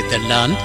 Nederland,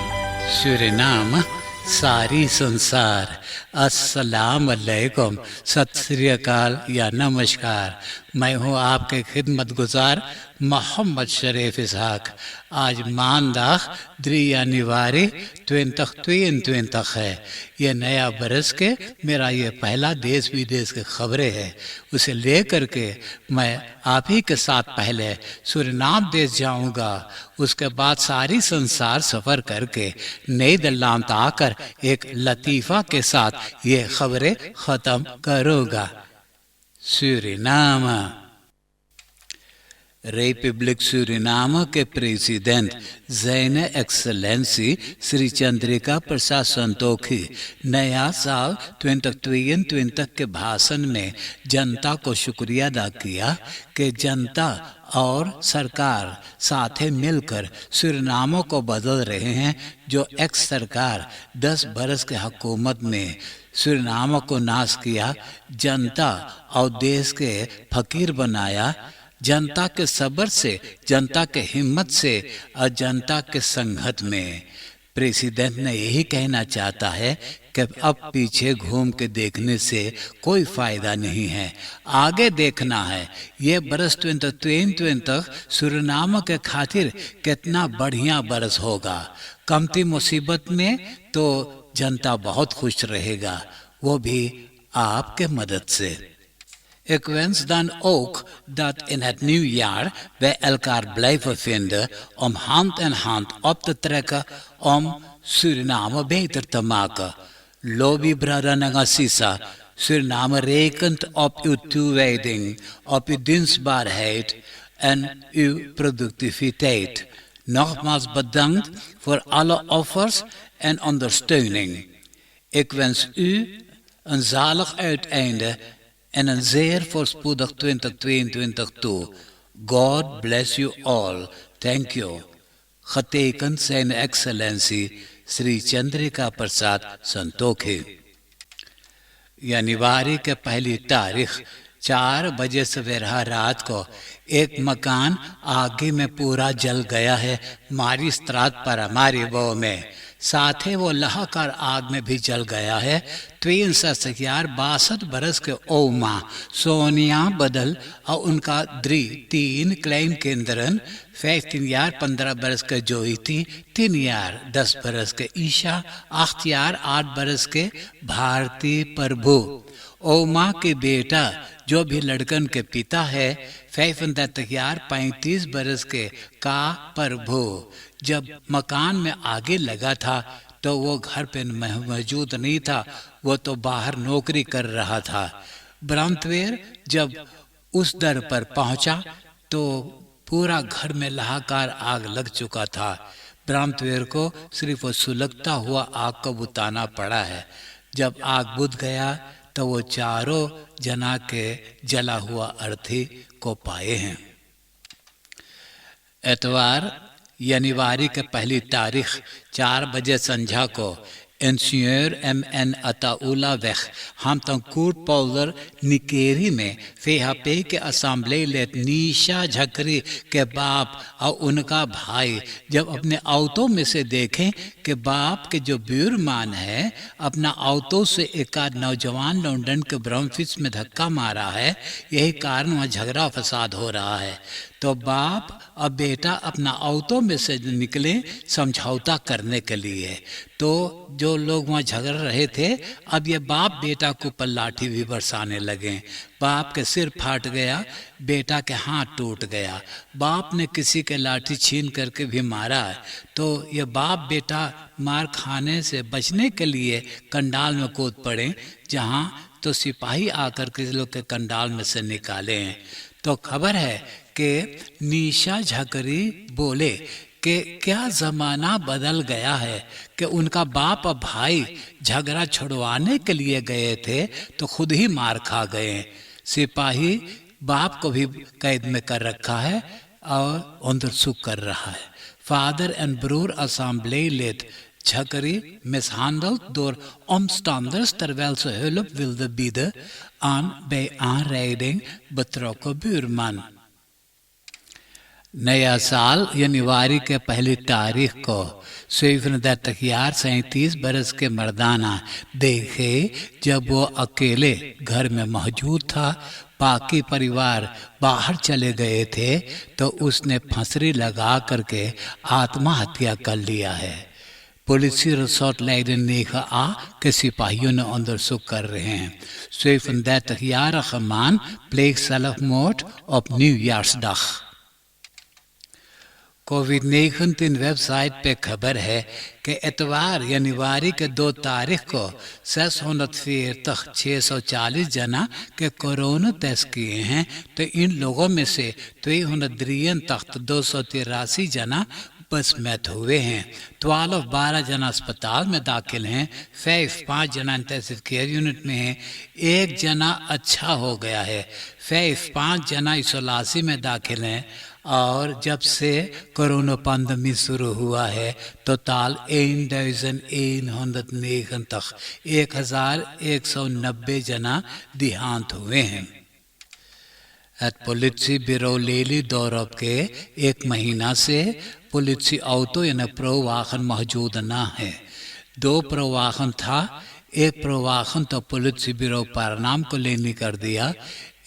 Suriname, सारी संसार, अस्सलाम अलैकुम, सत श्री अकाल या नमस्कार। मैं हूँ आपके खिदमतगुजार मोहम्मद शरीफ इसहाक। आज मानदाग 3 जनवरी 2022 है। ये नया बरस के मेरा ये पहला देश विदेश के खबरें है। उसे लेकर के मैं आप ही के साथ पहले सूरीनाम देश जाऊंगा, उसके बाद सारी संसार सफर करके नीदरलैंड आकर एक लतीफा के साथ ये खबरें खत्म करूंगा। सूरीनाम, रिपब्लिक सूरीनाम के प्रेसिडेंट ज़ैन एक्सलेंसी श्री चंद्रिका प्रसाद संतोखी नया साल 2022 के भाषण में जनता को शुक्रिया अदा किया कि जनता और सरकार साथ मिलकर सूरीनाम को बदल रहे हैं। जो एक्स सरकार 10 बरस के हुकूमत में सूरीनाम को नाश किया, जनता और देश के फकीर बनाया। जनता के सब्र से, जनता के हिम्मत से और जनता के संगत में प्रेसिडेंट ने यही कहना चाहता है कि अब पीछे घूम के देखने से कोई फायदा नहीं है, आगे देखना है। ये बरस 2022 सूरीनाम के खातिर कितना बढ़िया बरस होगा। कमती मुसीबत में तो जनता बहुत खुश रहेगा, वो भी आपके मदद से। Ik wens dan ook dat in het nieuwjaar wij elkaar blijven vinden om hand in hand op te trekken om Suriname beter te maken. Lobby Brada Nagasisa, Suriname rekent op uw toewijding, op uw dienstbaarheid en uw productiviteit. Nogmaals bedankt voor alle offers en ondersteuning. Ik wens u een zalig uiteinde en een zeer voorspoedig 2022 toe. God bless you all. Thank you. Getekend zijn excellentie Shri Chandrika Prasad Santokhi. जनवरी के पहली तारीख 4 बजे सवेरा रात को एक मकान आगे में पूरा जल गया है मारी स्त्रात पर हमारी वो में, साथ ही वो लहाकार आग में भी जल गया है। 62 बरस के ओमा सोनिया बदल और उनका 3 क्लाइन केंद्रन 15 बरस के जोई थी, 10 बरस के ईशा, 8 बरस के भारतीय प्रभु। ओमा के बेटा जो भी लड़कन के पिता है 35 बरस के का प्रभु। जब मकान में आगे लगा था तो वो घर पे मौजूद नहीं था, वो तो बाहर नौकरी कर रहा था। ब्रांतवेर जब उस दर पर पहुंचा तो पूरा घर में लहाकार आग लग चुका था। ब्रांतवेर को सिर्फ वो सुलगता हुआ आग को बुताना पड़ा है। जब आग बुझ गया तो वो चारों जना के जला हुआ अर्थी को पाए हैं। एतवार जनवरी के पहली तारीख 4 बजे संझा को इंजीनियर MN अताउल्ला वेख हम तंकूट पाउलर निकेरी में फेहापे के असेंबली लेट नीशा झकरी के बाप और उनका भाई जब अपने औतों में से देखें कि बाप के जो ब्यूरमान है अपना औतों से एक नौजवान लंदन के ब्रह्मफिस में धक्का मारा है, यही कारण वहाँ झगड़ा फसाद हो रहा है। तो बाप और बेटा अपना औतों में से निकले समझौता करने के लिए। तो जो लोग वहाँ झगड़ रहे थे अब ये बाप बेटा को ऊपर लाठी भी बरसाने लगे। बाप के सिर फाट गया, बेटा के हाथ टूट गया। बाप ने किसी के लाठी छीन करके भी मारा। तो ये बाप बेटा मार खाने से बचने के लिए कंडाल में कूद पड़े, जहाँ तो सिपाही आकर किसी लोग के कंडाल में से निकाले हैं। तो खबर है कि नीशा झकरी बोले कि क्या ज़माना बदल गया है कि उनका बाप और भाई झगड़ा छुड़वाने के लिए गए थे तो खुद ही मार खा गए। सिपाही बाप को भी कैद में कर रखा है और अंदर सुख कर रहा है। Father and brother assembly late Chakari mishandeld door omstanders terwijl ze hulp wilde bieden aan bij aanrijding betrokken buurman. नया साल जनवरी के पहली तारीख को 37 बरस के मर्दाना देखे जब वो अकेले घर में मौजूद था, बाकी परिवार बाहर चले गए थे, तो उसने फंसरी लगा करके आत्महत्या कर लिया है। Politieresort Leiden 9a के सिपाहियों ने onderzoek कर रहे हैं। 37-jarige man pleegt zelfmoord op nieuwjaarsdag। कोविड-19 वेबसाइट पे खबर है कि इतवार जनवरी के 2 तारीख को 640 जना के कोरोना टेस्ट किए हैं, तो इन लोगों में से 283 जना बस मौत हुए हैं। 12 जना अस्पताल में दाखिल हैं, 5 जना इंटेंसिव केयर यूनिट में हैं, 1 जना अच्छा हो गया है, 5 जना इसोलासी में दाखिल हैं। और जब से कोरोना पैंडेमिक शुरू हुआ है तो ताल 1190 जना देहांत हुए हैं। पुलिस ब्यूरो लेली दौरब के 1 महीना से पुलिस ऑटो यानी प्रवाहन मौजूद न है। 2 प्रवाहन था, 1 प्रवाहन तो पुलिस ब्यूरो परिणाम को लेने कर दिया,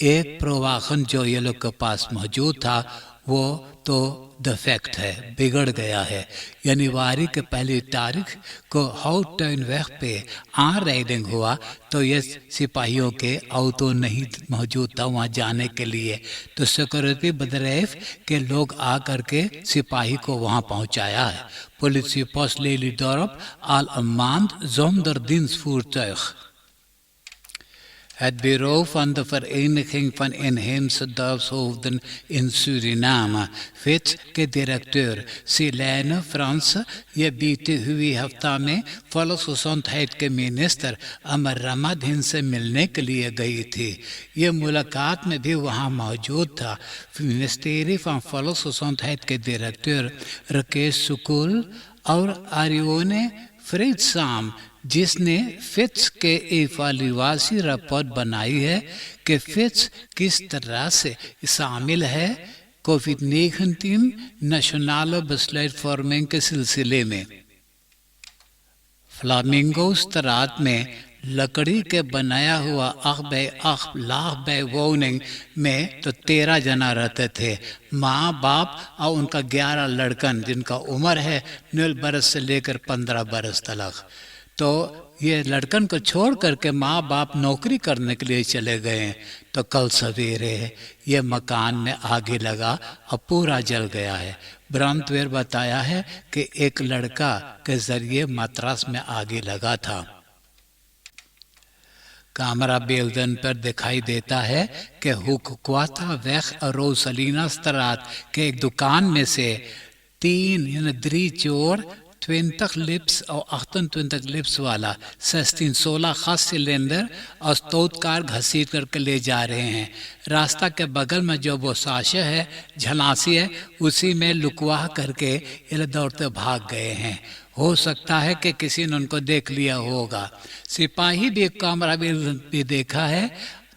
1 प्रवाहन जो ये लोग के पास मौजूद था वो तो डिफेक्ट है, बिगड़ गया है। जनवरी के पहली तारीख को हाउटटर्नवेग पे राइडिंग हुआ तो ये सिपाहियों के ऑटो नहीं मौजूद था वहाँ जाने के लिए, तो सिक्योरिटी बदरेफ के लोग आ करके सिपाही को वहाँ पहुँचाया है। पुलिस पोस्ट लेली dorp al een maand zonder dienstvoertuig। Het bureau van de Vereniging van Inheemse Dorpshoofden in Suriname, FITS के directeur Silene Frans ये बीते हुए हफ्ता में volksgezondheid के मिनिस्टर अमर रामाधीन से मिलने के लिए गई थी। ये मुलाकात में भी वहाँ मौजूद था। मिनिस्ट्री ऑफ volksgezondheid के डायरेक्टर राकेश सुकुल और आर्योने फ्रिडसाम जिसने फिट्स के इवाल्युएशन रिपोर्ट बनाई है कि फिट्स किस तरह से शामिल है कोविड-19 नेशनल besluit फॉर्मिंग के सिलसिले में। फ्लामिंगो स्त्रात में लकड़ी के बनाया हुआ 8 लाख वोनिंग में तो 13 जना रहते थे, माँ बाप और उनका 11 लड़कन जिनका उम्र है 0 बरस से लेकर 15 बरस तक। तो ये लड़कन को छोड़ करके माँ बाप नौकरी करने के लिए चले गए। तो कल सवेरे ये मकान में आगे लगा और पूरा जल गया है। ब्रह्मत्वेर बताया है कि एक लड़का के जरिए मद्रास में आगे लगा था। कैमरा बेल्दन पर दिखाई देता है कि हुक्वाता वेख और रोसलीना स्त्रात के एक दुकान में से 3 चोर 20 लिप्स और 28 लिप्स वाला 16 खास सिलेंडर और स्तोतकार घसीट करके ले जा रहे हैं। रास्ता के बगल में जो वो साशे है, झलासी है, उसी में लुकवा करके ये दौड़ते भाग गए हैं। हो सकता है कि किसी ने उनको देख लिया होगा। सिपाही भी कैमरा भी देखा है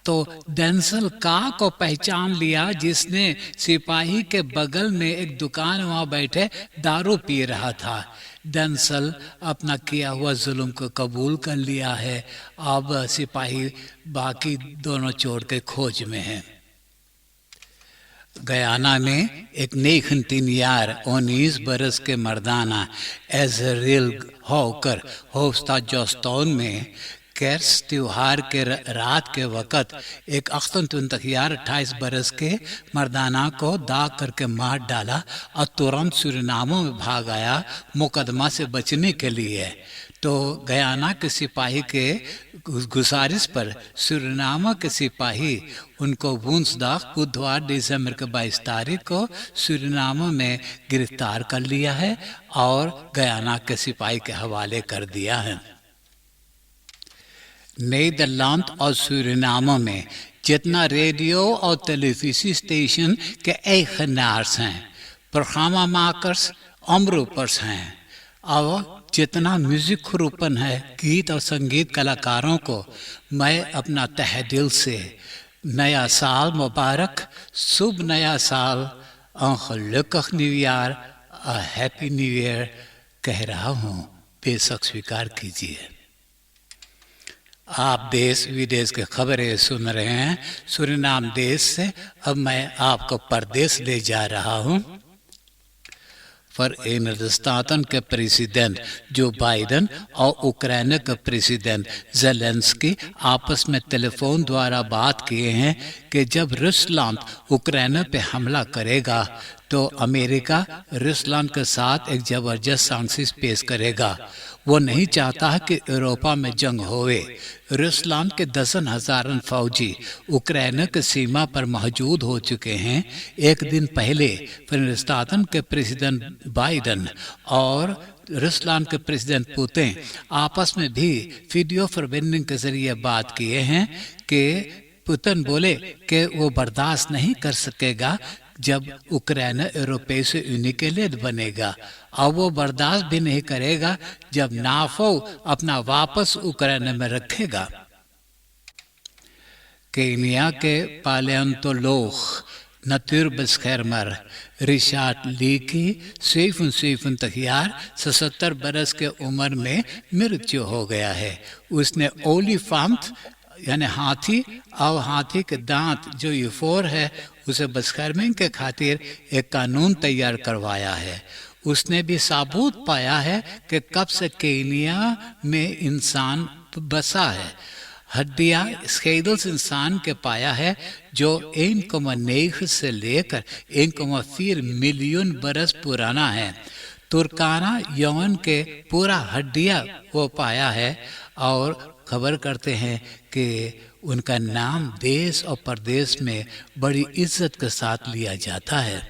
तो डेंसल का को पहचान लिया, जिसने सिपाही के बगल में एक दुकान वहाँ बैठे दारू पी रहा था। डेंसल अपना किया हुआ जुल्म को कबूल कर लिया है। अब सिपाही बाकी दोनों चोर के खोज में हैं। गयाना में एक 19 बरस के मर्दाना एजरिल होकर होस्ता जोस्टोन में कैर्स त्योहार के रात के वक़्त एक 28 बरस के मर्दाना को दाग करके मार डाला और तुरंत सूरीनाम में भाग आया मुकदमा से बचने के लिए। तो गयाना के सिपाही के गुजारिश पर सूरीनाम के सिपाही उनको वुंसदाग बुधवार दिसंबर के 22 तारीख को सूरीनाम में गिरफ्तार कर लिया है और गयाना के सिपाही के हवाले कर दिया है। नीदरलैंड और सूरीनाम में जितना रेडियो और टेलीविजन स्टेशन के eigenaars हैं, programmamakers, omroepers हैं, और जितना म्यूजिक ग्रुपन है, गीत और संगीत कलाकारों को मैं अपना तहे दिल से नया साल मुबारक, शुभ नया साल gelukkig nieuwjaar, happy new year कह रहा हूँ, बेशक स्वीकार कीजिए। आप देश विदेश की खबरें सुन रहे हैं सूरीनाम देश से। अब मैं आपको परदेश ले जा रहा हूँ। Verenigde Staten के प्रेसिडेंट जो बाइडेन और उक्रेन के प्रेसिडेंट ज़ेलेंस्की आपस में टेलीफोन द्वारा बात किए हैं कि जब रूसलैंड उक्रेन पे हमला करेगा तो अमेरिका रूसलैंड के साथ एक जबरदस्त सांसिस पेश करेगा। वो नहीं चाहता कि यूरोपा में जंग होवे। रूसलैंड के दर्जन हजारन फौजी उक्रेन की सीमा पर मौजूद हो चुके हैं। एक दिन पहले फिलिस्तीन के प्रेसिडेंट बाइडेन और रूसलैंड के प्रेसिडेंट पुतिन आपस में भी वीडियो कॉन्फ्रेंसिंग के जरिए बात किए हैं कि पुतिन बोले कि वो बर्दाश्त नहीं कर सकेगा जब उक्रेन यूरोपीय यूनियन के लिए बनेगा, और वो बर्दाश्त भी नहीं करेगा जब नाटो अपना वापस उक्रेन में रखेगा। केनिया के पैलियोंटोलॉग natuurbeschermer रिचार्ड ली की 77 यार 77 बरस के उम्र में मृत्यु हो गया है। उसने ओलिफेंट यानी हाथी और हाथी के दांत जो यूफोर है उसे बस्कर्मिंग के खातिर एक कानून तैयार करवाया है। उसने भी सबूत पाया है कि कब से केनिया में इंसान बसा है। हड्डियां स्केल्स इंसान के पाया है जो 1,9 से लेकर 1,4 मिलियन बरस पुराना है। तुर्काना यौवन के पूरा हड्डियां वो पाया है और खबर करते हैं कि उनका नाम देश और प्रदेश में बड़ी इज्जत के साथ लिया जाता है।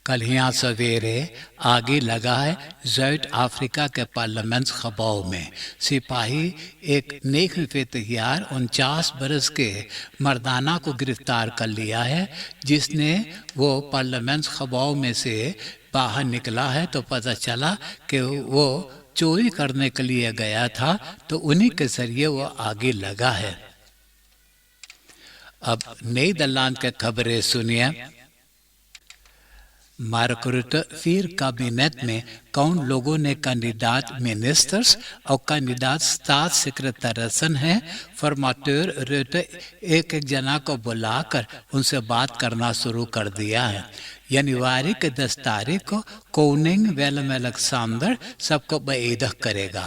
कल यहाँ सवेरे आगे लगा है ज़ाइट अफ्रीका के पार्लियामेंट खबाव में। सिपाही एक नेक तैयार 49 बरस के मर्दाना को गिरफ्तार कर लिया है, जिसने वो पार्लियामेंट खबाव में से बाहर निकला है तो पता चला कि वो चोरी करने के लिए गया था, तो उन्हीं के जरिए वो आगे लगा है। अब नीदरलैंड के खबरें सुनिए। मार्क रुtte फिर कैबिनेट में कौन लोगों ने कैंडिडेट मिनिस्टर्स और कैंडिडेट स्टेट सेक्रेटरीसन है। फॉर्मेटर रुtte एक एक जना को बुलाकर उनसे बात करना शुरू कर दिया है। जनवरी के 10 तारीख को कोनिंग वेलम अलेक्जेंडर सबको बेइज्जत करेगा।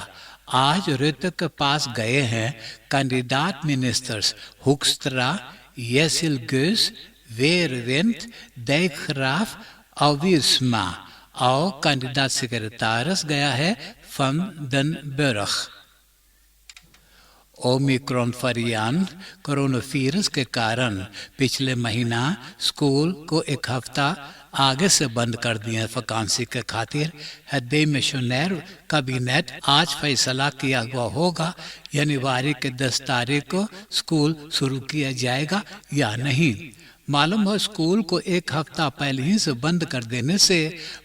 आज रुtte के पास गए हैं कैंडिडेट मिनिस्टर्स हुक्स्ट्रा, येसिलगुस, वेरविंड, डैकग्राफ और विस्मा, और कैंडिडेट सेक्रेटरीस गया है van den Burg। Omicron variant corona virus के कारण पिछले महीना स्कूल को एक हफ्ता आगे से बंद कर दिए वैकेंसी के खातिर। हदे मिशनर कैबिनेट आज फैसला किया हुआ होगा जनवरी के 10 तारीख को स्कूल शुरू किया जाएगा या नहीं। मालूम हो स्कूल को एक हफ्ता पहले ही से बंद कर देने से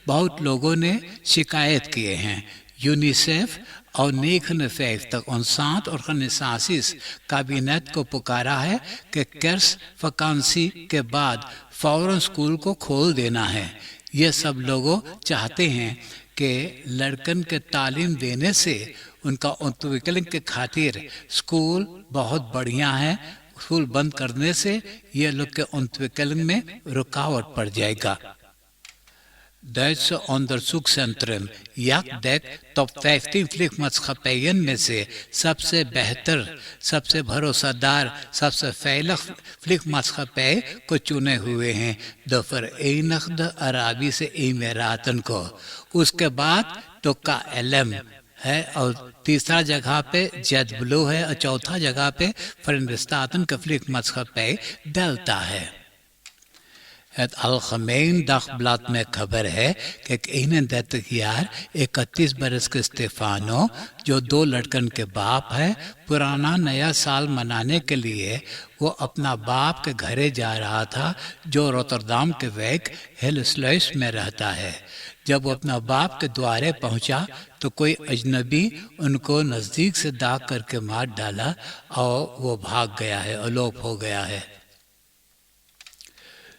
बहुत लोगों ने शिकायत किए हैं। यूनिसेफ और 59 ऑर्गेनाइजेशंस कैबिनेट को पुकारा है कि कर्स वैकेंसी के बाद फौरन स्कूल को खोल देना है। ये सब लोगों चाहते हैं कि लड़कन के तालीम देने से उनका उत्विकलन के खातिर स्कूल बहुत बढ़िया है। स्कूल बंद करने से ये लोग के उत्विकलन में रुकावट पड़ जाएगा। Duitse onderzoekscentrum Yakdek top 15 vliegmaatschappijen में से सबसे बेहतर, सबसे भरोसेदार, सबसे फैलक vliegmaatschappij को चुने हुए हैं द Verenigde Arabische Emiraten को। उसके बाद तो KLM है और तीसरा जगह पे जेट ब्लू है और चौथा जगह पे Verenigde का vliegmaatschappij डेल्टा है। Het Algemeen Dagblad में खबर है कि 31 यार 31 बरस के स्टेफानो जो 2 लड़कन के बाप है, पुराना नया साल मनाने के लिए वो अपना बाप के घरे जा रहा था जो रोटरडाम के वेक हेलस्लॉइस में रहता है। जब वो अपना बाप के द्वारे पहुंचा तो कोई अजनबी उनको नजदीक से दाग करके मार डाला और वो भाग गया है, अलोप हो गया है।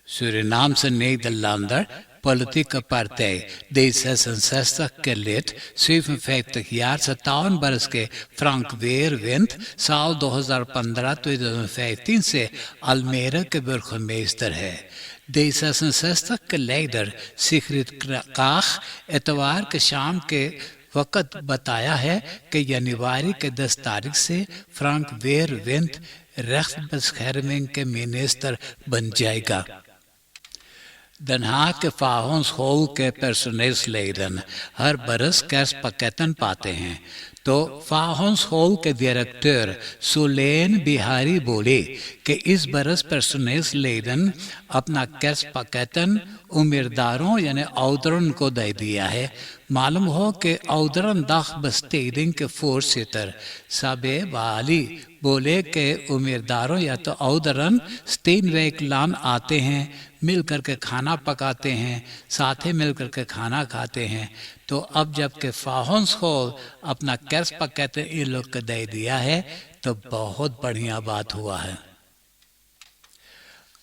Surinaamse Nederlander, politieke partij D66 lid, 57 jaar, 57 बरस के फ्रैंक वेरविंद साल 2015-2015 से अल्मेरा के बुर्गमेस्टर है। D66 के लीडर सिगरिट काख इतवार के शाम के वक़्त बताया है कि जनवरी के 10 तारीख से फ्रैंक वेरविंद रेchtbescherming के मिनिस्टर बन जाएगा। Den Haag के फाहौस हॉल के पर्सनल्स हर बरस kerstpakketten पाते हैं, तो फाहौस हॉल के डायरेक्टर सुलेन बिहारी बोले कि इस बरस पर्सनल्स अपना kerstpakketten उम्मीदवारों यानी ओuderen को दे दिया है। मालूम हो कि ouderendagbesteding के voorzitter साबे वाली बोले कि उम्मीदवारों या तो ओuderen स्टेनवेक लान आते हैं, मिल करके खाना पकाते हैं, साथ ही मिल करके खाना खाते हैं। तो अब जबकि फाहौस हॉल अपना kerstpakketten इन लोग को दे दिया है तो बहुत बढ़िया बात हुआ है।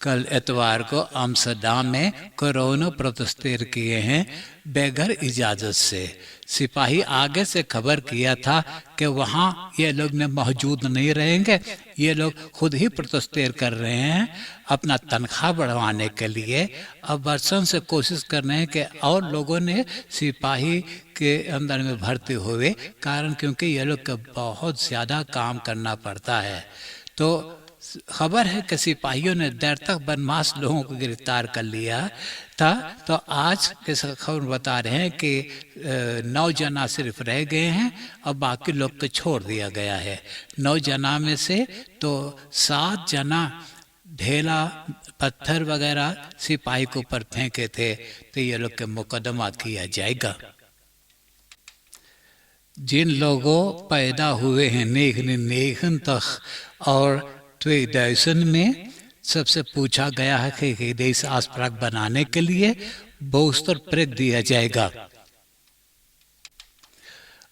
कल इतवार को आम्स्टरडम में कोरोना प्रोटेस्टर किए हैं बगैर इजाज़त से। सिपाही आगे से खबर किया था कि वहाँ ये लोग ने मौजूद नहीं रहेंगे, ये लोग खुद ही प्रोटेस्टर कर रहे हैं अपना तनख्वाह बढ़वाने के लिए। अब बरसों से कोशिश कर रहे हैं कि और लोगों ने सिपाही के अंदर में भर्ती हुए, कारण क्योंकि ये लोग को बहुत ज़्यादा काम करना पड़ता है। तो खबर है कि सिपाहियों ने देर तक बदमाश लोगों को गिरफ्तार कर लिया था। तो आज के खबर बता रहे हैं कि 9 जना सिर्फ रह गए हैं और बाकी लोग को छोड़ दिया गया है। 9 जना में से तो 7 जना ढेला पत्थर वगैरह सिपाही के ऊपर फेंके थे, तो ये लोग के मुकदमा किया जाएगा। जिन लोगों पैदा हुए हैं 1990 और 2000 में सबसे पूछा गया है कि देश आस्पराक बनाने के लिए बूस्टर प्रेक दिया जाएगा।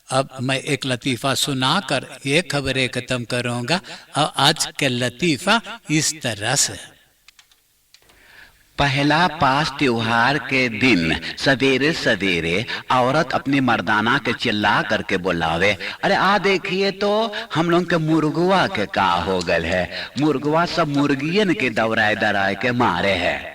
अब मैं एक लतीफ़ा सुनाकर ये खबरें खत्म करूंगा और आज का लतीफ़ा इस तरह से। पहला पास त्योहार के दिन सवेरे सवेरे औरत अपनी मर्दाना के चिल्ला करके बुलावे, अरे आ देखिए तो हम लोग के मुर्गुआ के का हो गल है, मुर्गुआ सब मुर्गियन के दौराए दराए के मारे है।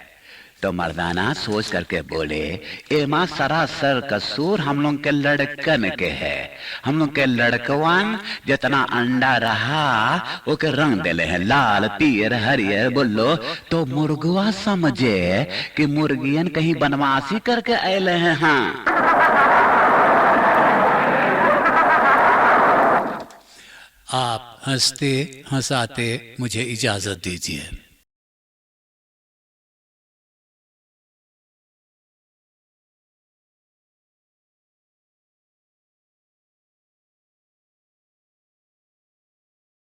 तो मर्दाना सोच करके बोले, एमा सरासर कसूर हम लोग के लड़कन के है। हम लोग के लड़कवान जितना अंडा रहा वो के रंग देले हैं लाल पीर हरियर। बोलो तो मुर्गुआ समझे कि मुर्गियन कहीं बनवासी करके आये हैं। हाँ, आप हंसते हंसाते मुझे इजाजत दीजिए।